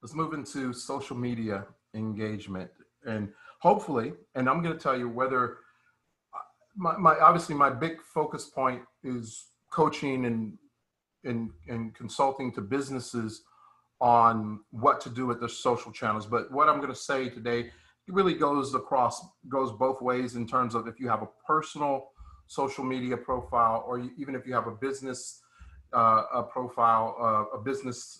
Let's move into social media engagement, and hopefully, and I'm going to tell you whether obviously my big focus point is coaching and consulting to businesses on what to do with their social channels. But what I'm going to say today really goes both ways in terms of if you have a personal social media profile, or even if you have a business a business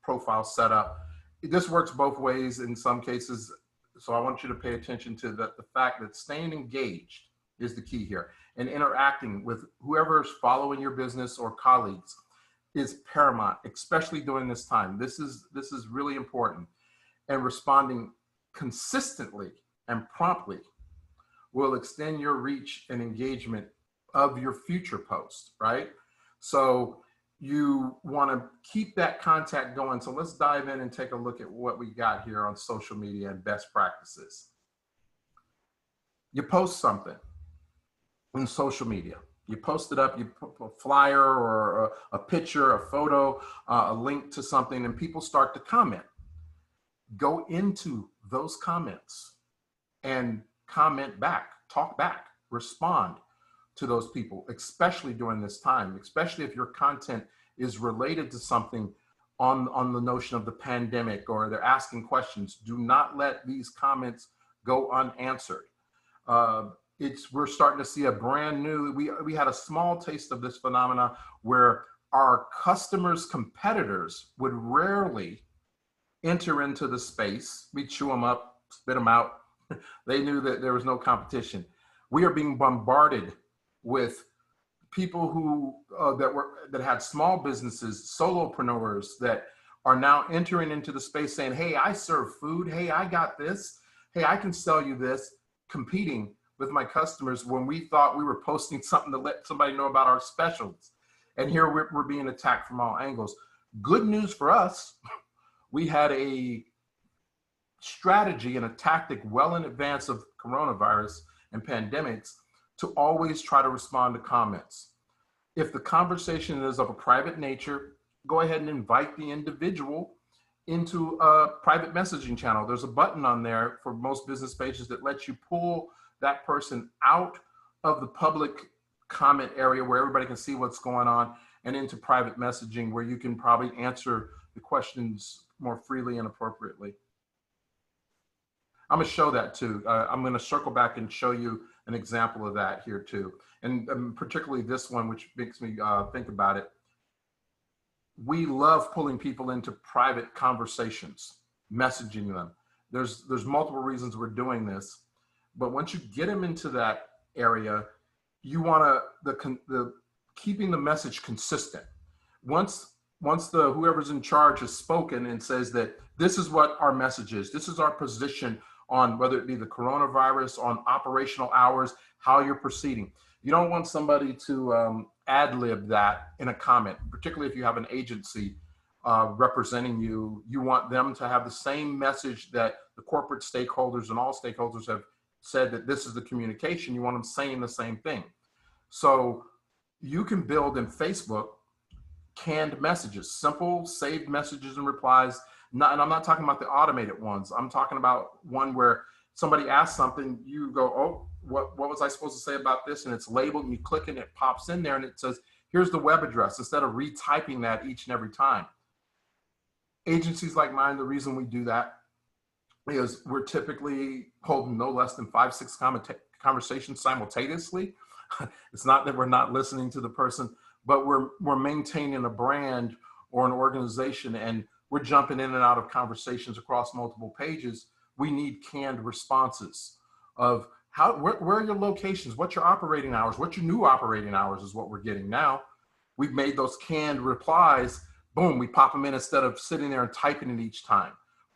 profile set up. This works both ways in some cases. So I want you to pay attention to the fact that staying engaged is the key here, and interacting with whoever's following your business or colleagues is paramount, especially during this time. This is really important, and responding consistently and promptly will extend your reach and engagement of your future posts, right? So you want to keep that contact going. So let's dive in and take a look at what we got here on social media and best practices. You post something in social media. You post it up, you put a flyer or a picture, a photo, a link to something, and people start to comment. Go into those comments and comment back, talk back, respond to those people, especially during this time, especially if your content is related to something on the notion of the pandemic, or they're asking questions. Do not let these comments go unanswered. We're starting to see a brand new, we had a small taste of this phenomena where our customers' competitors would rarely enter into the space. We chew them up, spit them out. They knew that there was no competition. We are being bombarded with people who that had small businesses, solopreneurs that are now entering into the space saying, hey, I serve food. Hey, I got this. Hey, I can sell you this, competing with my customers when we thought we were posting something to let somebody know about our specials. And here we're being attacked from all angles. Good news for us, we had a strategy and a tactic well in advance of coronavirus and pandemics to always try to respond to comments. If the conversation is of a private nature, go ahead and invite the individual into a private messaging channel. There's a button on there for most business pages that lets you pull that person out of the public comment area where everybody can see what's going on, and into private messaging where you can probably answer the questions more freely and appropriately. I'm going to show that too. I'm going to circle back and show you an example of that here too. And particularly this one, which makes me think about it. We love pulling people into private conversations, messaging them. There's multiple reasons we're doing this, but once you get them into that area, you want to keeping the message consistent. Once whoever's in charge has spoken and says that this is what our message is, this is our position on whether it be the coronavirus, on operational hours, how you're proceeding. You don't want somebody to ad-lib that in a comment, particularly if you have an agency representing you. You want them to have the same message that the corporate stakeholders and all stakeholders have said, that this is the communication. You want them saying the same thing. So you can build in Facebook canned messages, simple saved messages and replies. And I'm not talking about the automated ones. I'm talking about one where somebody asks something, you go, oh, what was I supposed to say about this? And it's labeled, and you click and it pops in there and it says, here's the web address, instead of retyping that each and every time. Agencies like mine, the reason we do that is we're typically holding no less than 5-6 conversations simultaneously. It's not that we're not listening to the person, but we're maintaining a brand or an organization, and we're jumping in and out of conversations across multiple pages. We need canned responses of where are your locations, what's your operating hours, what's your new operating hours is what we're getting now. We've made those canned replies, boom, we pop them in instead of sitting there and typing it each time,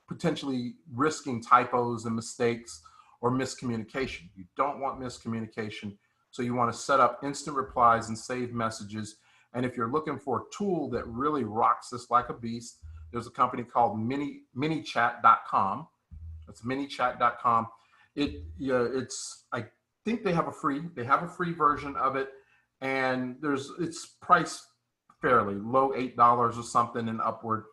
potentially risking typos and mistakes or miscommunication. You don't want miscommunication. So you want to set up instant replies and save messages. And if you're looking for a tool that really rocks this like a beast, there's a company called minichat.com. That's minichat.com. I think they have a free version of it, and it's priced fairly low, $8 or something and upward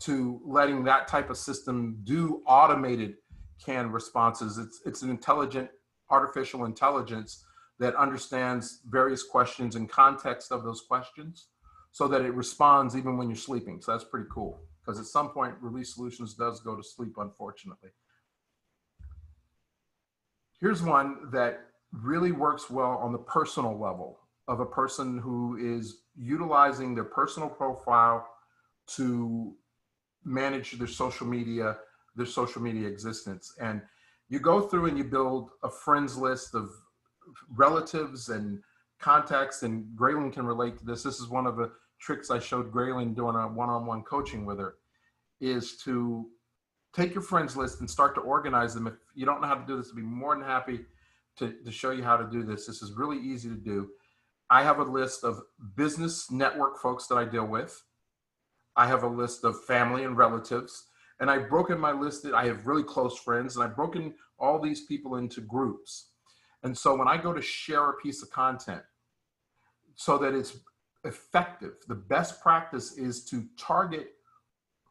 to letting that type of system do automated canned responses. It's an intelligent artificial intelligence that understands various questions and context of those questions so that it responds even when you're sleeping. So that's pretty cool, because at some point Release Solutions does go to sleep, unfortunately. Here's one that really works well on the personal level of a person who is utilizing their personal profile to manage their social media existence. And you go through and you build a friends list of relatives and contacts, and Graylin can relate to this. This is one of the tricks I showed Graylin doing a one-on-one coaching with her, is to take your friends list and start to organize them. If you don't know how to do this, I'd be more than happy to show you how to do this. This is really easy to do. I have a list of business network folks that I deal with. I have a list of family and relatives, and I've broken my list. I have really close friends, and I've broken all these people into groups. And so when I go to share a piece of content so that it's effective, the best practice is to target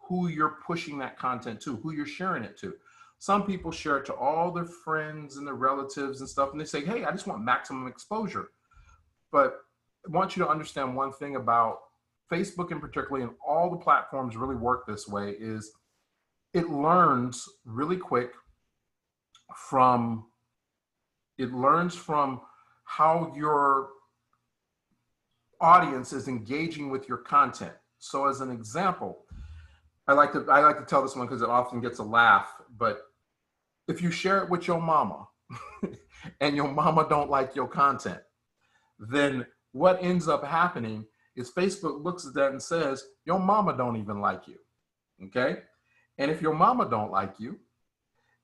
who you're pushing that content to, who you're sharing it to. Some people share it to all their friends and their relatives and stuff, and they say, hey, I just want maximum exposure. But I want you to understand one thing about Facebook in particular, and all the platforms really work this way, is it learns really quick from how your audience is engaging with your content. So as an example, I like to tell this one because it often gets a laugh, but if you share it with your mama and your mama don't like your content, then what ends up happening is Facebook looks at that and says, your mama don't even like you, okay? And if your mama don't like you,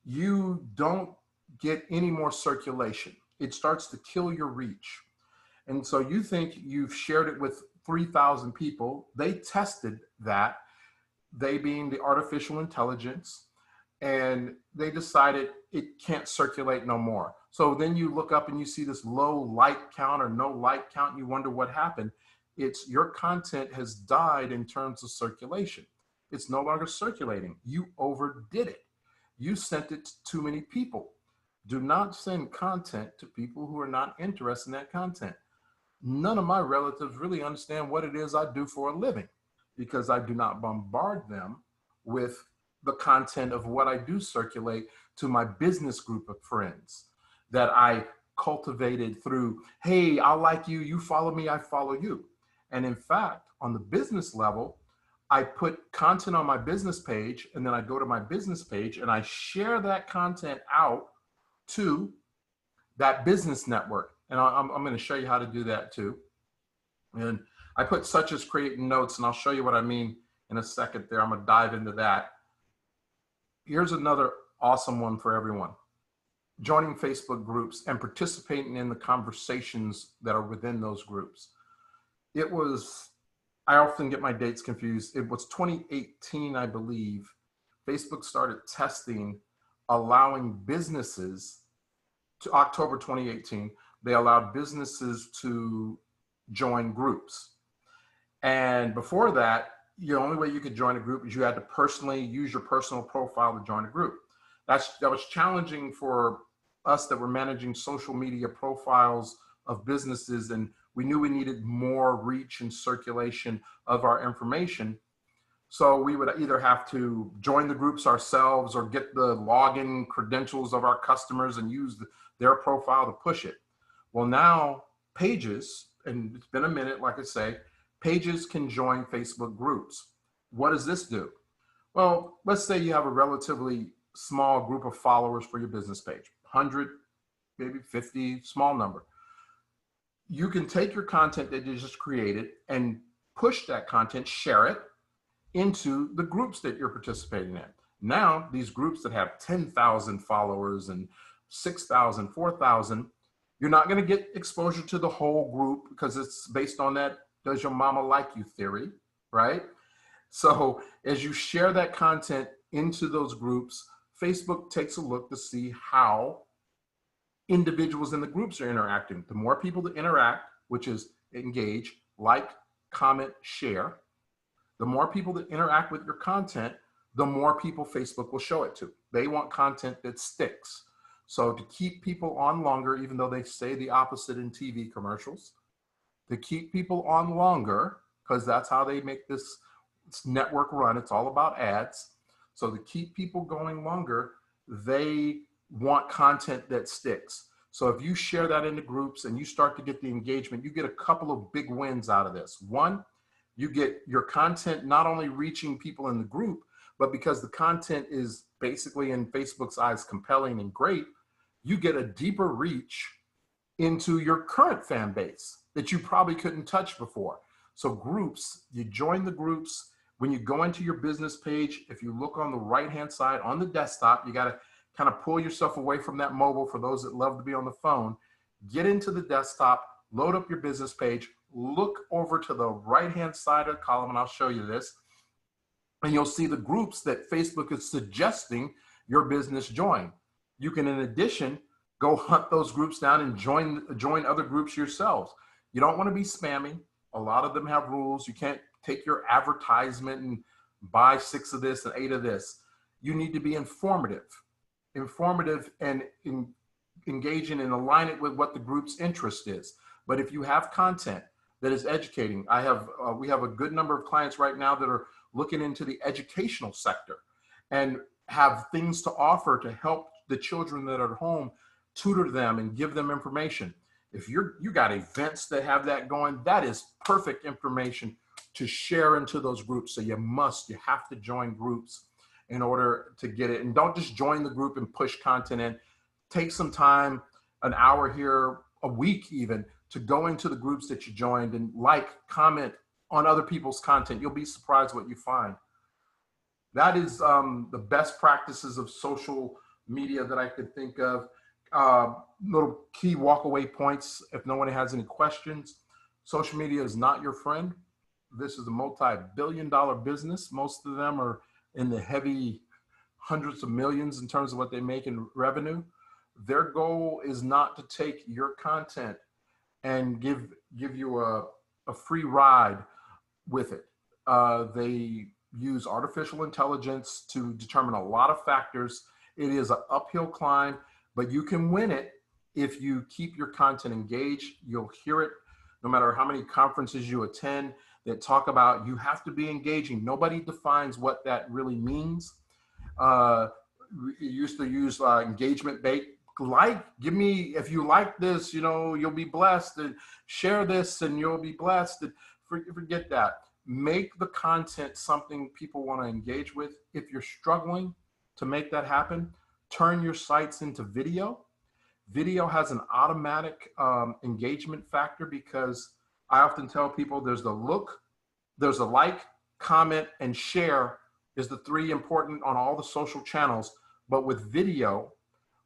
you don't get any more circulation. It starts to kill your reach. And so you think you've shared it with 3,000 people. They tested that, they being the artificial intelligence, and they decided it can't circulate no more. So then you look up and you see this low like count or no like count, and you wonder what happened. It's your content has died in terms of circulation. It's no longer circulating. You overdid it. You sent it to too many people. Do not send content to people who are not interested in that content. None of my relatives really understand what it is I do for a living, because I do not bombard them with the content of what I do circulate to my business group of friends that I cultivated through, hey, I like you, you follow me, I follow you. And in fact, on the business level, I put content on my business page, and then I go to my business page and I share that content out to that business network. And I'm going to show you how to do that too. And I put such as creating notes, and I'll show you what I mean in a second there. I'm going to dive into that. Here's another awesome one for everyone. Joining Facebook groups and participating in the conversations that are within those groups. I often get my dates confused. It was 2018, I believe. Facebook started testing allowing businesses to October 2018. They allowed businesses to join groups. And before that, the only way you could join a group is you had to personally use your personal profile to join a group. That was challenging for us that were managing social media profiles of businesses, and we knew we needed more reach and circulation of our information. So we would either have to join the groups ourselves or get the login credentials of our customers and use their profile to push it. Well, now pages, and it's been a minute, like I say, pages can join Facebook groups. What does this do? Well, let's say you have a relatively small group of followers for your business page, 100, maybe 50, small number. You can take your content that you just created and push that content, share it into the groups that you're participating in. Now, these groups that have 10,000 followers and 6,000, 4,000, you're not going to get exposure to the whole group because it's based on that does your mama like you theory, right? So as you share that content into those groups, Facebook takes a look to see how individuals in the groups are interacting. The more people that interact, which is engage, like, comment, share, The more people that interact with your content, the more people Facebook will show it to. They want content that sticks. So to keep people on longer, even though they say the opposite in TV commercials, to keep people on longer, because that's how they make this network run. It's all about ads. So to keep people going longer, they want content that sticks. So if you share that into groups and you start to get the engagement, you get a couple of big wins out of this. One, you get your content not only reaching people in the group, but because the content is basically in Facebook's eyes compelling and great, you get a deeper reach into your current fan base that you probably couldn't touch before. So groups, you join the groups. When you go into your business page, if you look on the right-hand side on the desktop, you got to kind of pull yourself away from that mobile for those that love to be on the phone. Get into the desktop, load up your business page, look over to the right-hand side of the column, and I'll show you this. And you'll see the groups that Facebook is suggesting your business join. You can, in addition, go hunt those groups down and join other groups yourselves. You don't want to be spammy. A lot of them have rules. You can't take your advertisement and buy 6 of this and 8 of this. You need to be informative and engaging and align it with what the group's interest is. But if you have content that is educating, we have a good number of clients right now that are looking into the educational sector and have things to offer to help the children that are at home, tutor them and give them information. If you got events that have that going, that is perfect information to share into those groups. So you have to join groups in order to get it. And don't just join the group and push content in. Take some time, an hour here, a week even, to go into the groups that you joined and comment on other people's content. You'll be surprised what you find. That is the best practices of social media that I could think of. Little key walkaway points if no one has any questions. Social media is not your friend. This is a multi-billion-dollar business. Most of them are in the heavy hundreds of millions in terms of what they make in revenue. Their goal is not to take your content and give you a free ride with it. They use artificial intelligence to determine a lot of factors. It is an uphill climb, but you can win it if you keep your content engaged. You'll hear it no matter how many conferences you attend that talk about you have to be engaging. Nobody defines what that really means. We used to use engagement bait. Give me, if you like this, you'll be blessed, and share this and you'll be blessed. And forget that. Make the content something people want to engage with. If you're struggling to make that happen, turn your sites into video. Video has an automatic engagement factor because I often tell people there's the look, there's a like, comment, and share is the 3 important on all the social channels. But with video,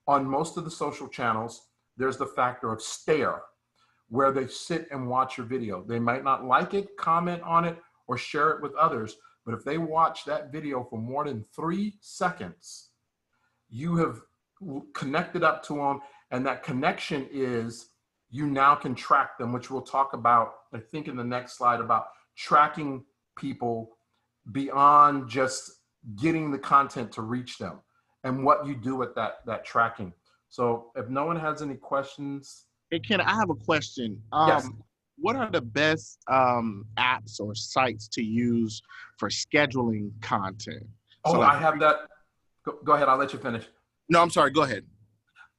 on most of the social channels, there's the factor of stare, where they sit and watch your video. They might not like it, comment on it, or share it with others, but if they watch that video for more than 3 seconds, you have connected up to them, and that connection is you now can track them, which we'll talk about, I think, in the next slide, about tracking people beyond just getting the content to reach them and what you do with that tracking. So if no one has any questions. Hey, Ken, I have a question. Yes. What are the best apps or sites to use for scheduling content? Oh, I have that. Go ahead. I'll let you finish. No, I'm sorry. Go ahead.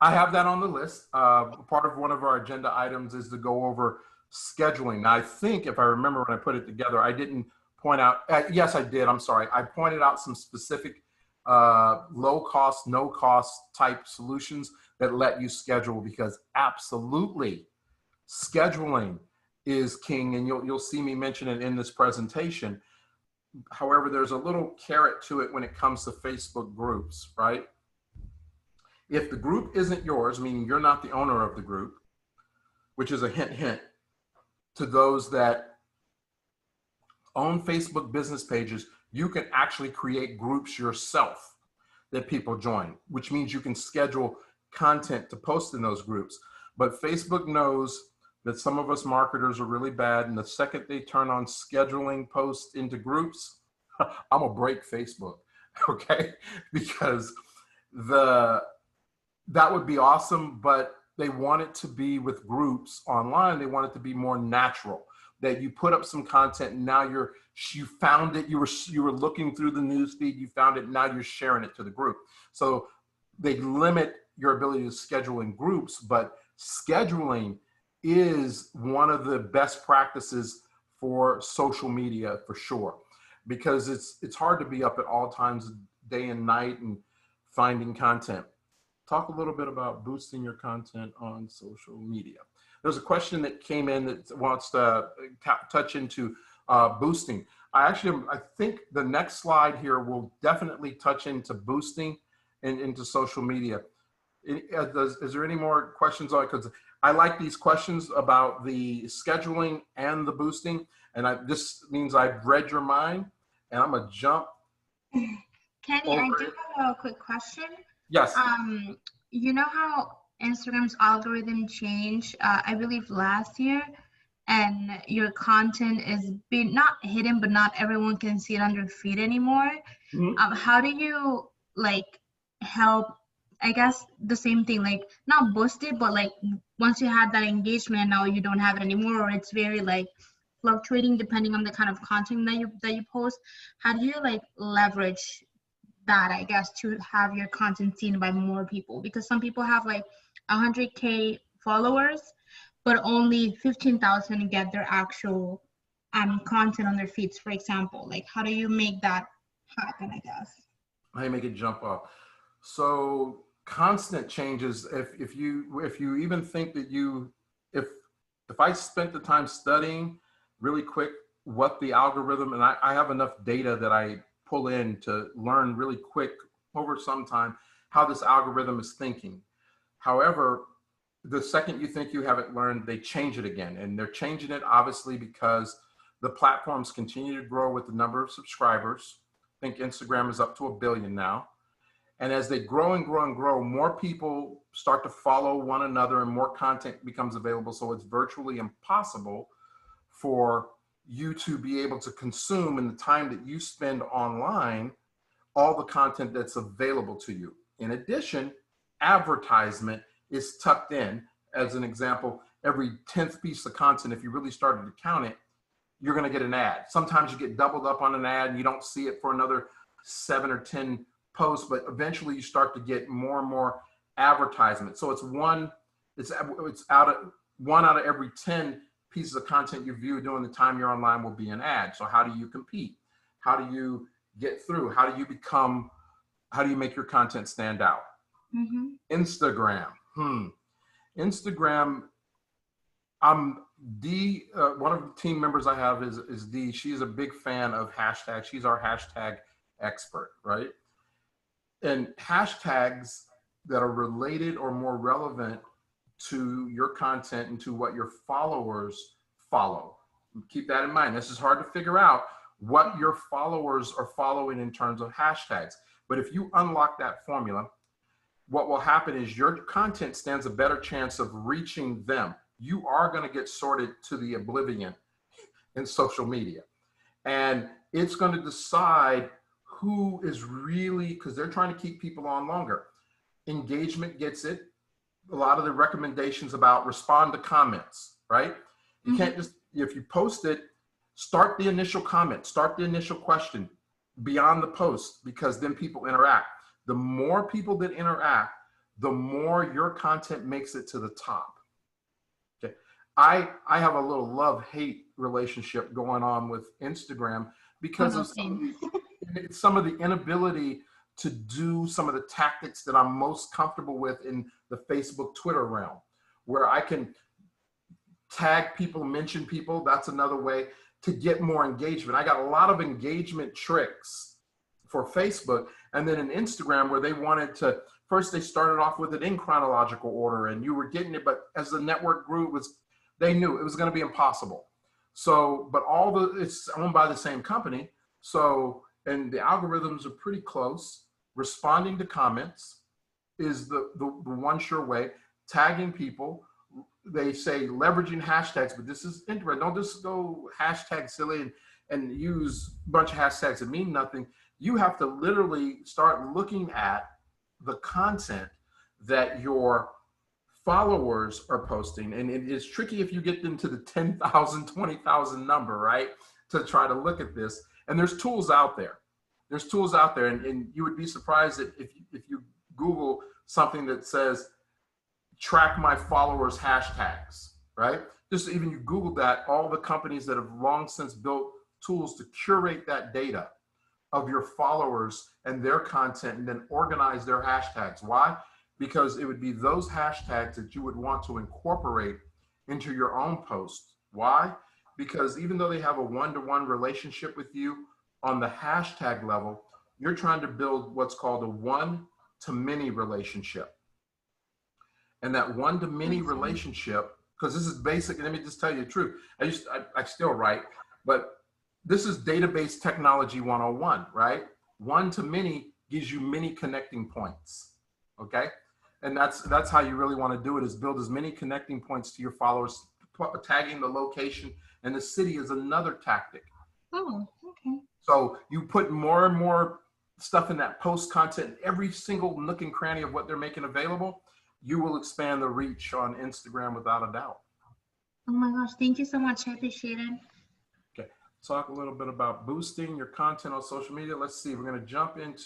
I have that on the list. Part of one of our agenda items is to go over scheduling. Now, I think if I remember when I put it together, I didn't point out, yes, I did. I'm sorry. I pointed out some specific low cost, no cost type solutions that let you schedule, because absolutely scheduling is king, and you'll see me mention it in this presentation. However, there's a little carrot to it when it comes to Facebook groups, right? If the group isn't yours, meaning you're not the owner of the group, which is a hint to those that own Facebook business pages, you can actually create groups yourself that people join, which means you can schedule content to post in those groups. But Facebook knows that some of us marketers are really bad. And the second they turn on scheduling posts into groups, I'm gonna break Facebook, okay? Because that would be awesome, but they want it to be with groups online. They want it to be more natural. That you put up some content and now you found it. You were looking through the news feed. You found it. Now you're sharing it to the group. So they limit your ability to schedule in groups, but scheduling is one of the best practices for social media for sure, because it's hard to be up at all times, day and night, and finding content. Talk a little bit about boosting your content on social media. There's a question that came in that wants to touch into boosting. I think the next slide here will definitely touch into boosting and into social media. Is there any more questions on it? Because I like these questions about the scheduling and the boosting. And this means I've read your mind, and I'm going to jump. Kenny, I do have a quick question. Yes. You know how Instagram's algorithm changed, I believe last year, and your content is being not hidden, but not everyone can see it on your feed anymore. Mm-hmm. How do you like help? I guess the same thing, like not boost it, but like once you had that engagement, now you don't have it anymore, or it's very like fluctuating depending on the kind of content that you post. How do you like leverage that, I guess, to have your content seen by more people? Because some people have like 100K followers, but only 15,000 get their actual content on their feeds, for example. Like, how do you make that happen, I guess? How do you make it jump off? So constant changes. If you even think that if I spent the time studying really quick what the algorithm, and I have enough data that I pull in to learn really quick over some time how this algorithm is thinking. However, the second you think you have it learned, they change it again. And they're changing it obviously because the platforms continue to grow with the number of subscribers. I think Instagram is up to 1 billion now. And as they grow and grow and grow, more people start to follow one another and more content becomes available. So it's virtually impossible for you to be able to consume in the time that you spend online all the content that's available to you. In addition, advertisement is tucked in. As an example, every 10th piece of content, if you really started to count it, you're going to get an ad. Sometimes you get doubled up on an ad and you don't see it for another 7 or 10 posts, but eventually you start to get more and more advertisement. So it's one out of every 10 pieces of content you view during the time you're online will be an ad. So how do you compete? How do you get through? How do you make your content stand out? Mm-hmm. Instagram. Instagram, I'm Dee, one of the team members I have is Dee. She's a big fan of hashtags. She's our hashtag expert, right? And hashtags that are related or more relevant to your content and to what your followers follow. Keep that in mind. This is hard to figure out what your followers are following in terms of hashtags. But if you unlock that formula, what will happen is your content stands a better chance of reaching them. You are going to get sorted to the oblivion in social media. And it's going to decide who is really, because they're trying to keep people on longer. Engagement gets it. A lot of the recommendations about respond to comments, right? You can't just, if you post it, start the initial comment, start the initial question beyond the post, because then people interact. The more people that interact, the more your content makes it to the top. Okay. I have a little love-hate relationship going on with Instagram because of some of the inability to do some of the tactics that I'm most comfortable with in the Facebook, Twitter realm, where I can tag people, mention people. That's another way to get more engagement. I got a lot of engagement tricks for Facebook. And then in Instagram, where they wanted to, first they started off with it in chronological order and you were getting it, but as the network grew, they knew it was going to be impossible. So, but it's owned by the same company. So, and the algorithms are pretty close. Responding to comments is the one sure way. Tagging people, they say leveraging hashtags, but this is interesting. Don't just go hashtag silly and use a bunch of hashtags that mean nothing. You have to literally start looking at the content that your followers are posting. And it is tricky if you get into the 10,000, 20,000 number, right? To try to look at this. And there's tools out there. There's tools out there. And you would be surprised that if you Google something that says, track my followers hashtags, right? Just even you Google that, all the companies that have long since built tools to curate that data of your followers and their content and then organize their hashtags. Why? Because it would be those hashtags that you would want to incorporate into your own post. Why? Because even though they have a one-to-one relationship with you on the hashtag level, you're trying to build what's called a one-to-many relationship. And that one-to-many relationship, because this is basic, and let me just tell you the truth. I still write, but this is database technology 101, right? One-to-many gives you many connecting points, okay? And that's how you really want to do it, is build as many connecting points to your followers. Tagging the location and the city is another tactic. Oh, okay. So you put more and more stuff in that post content, every single nook and cranny of what they're making available, you will expand the reach on Instagram without a doubt. Oh my gosh, thank you so much. I appreciate it. Okay, talk a little bit about boosting your content on social media. Let's see, we're going to jump into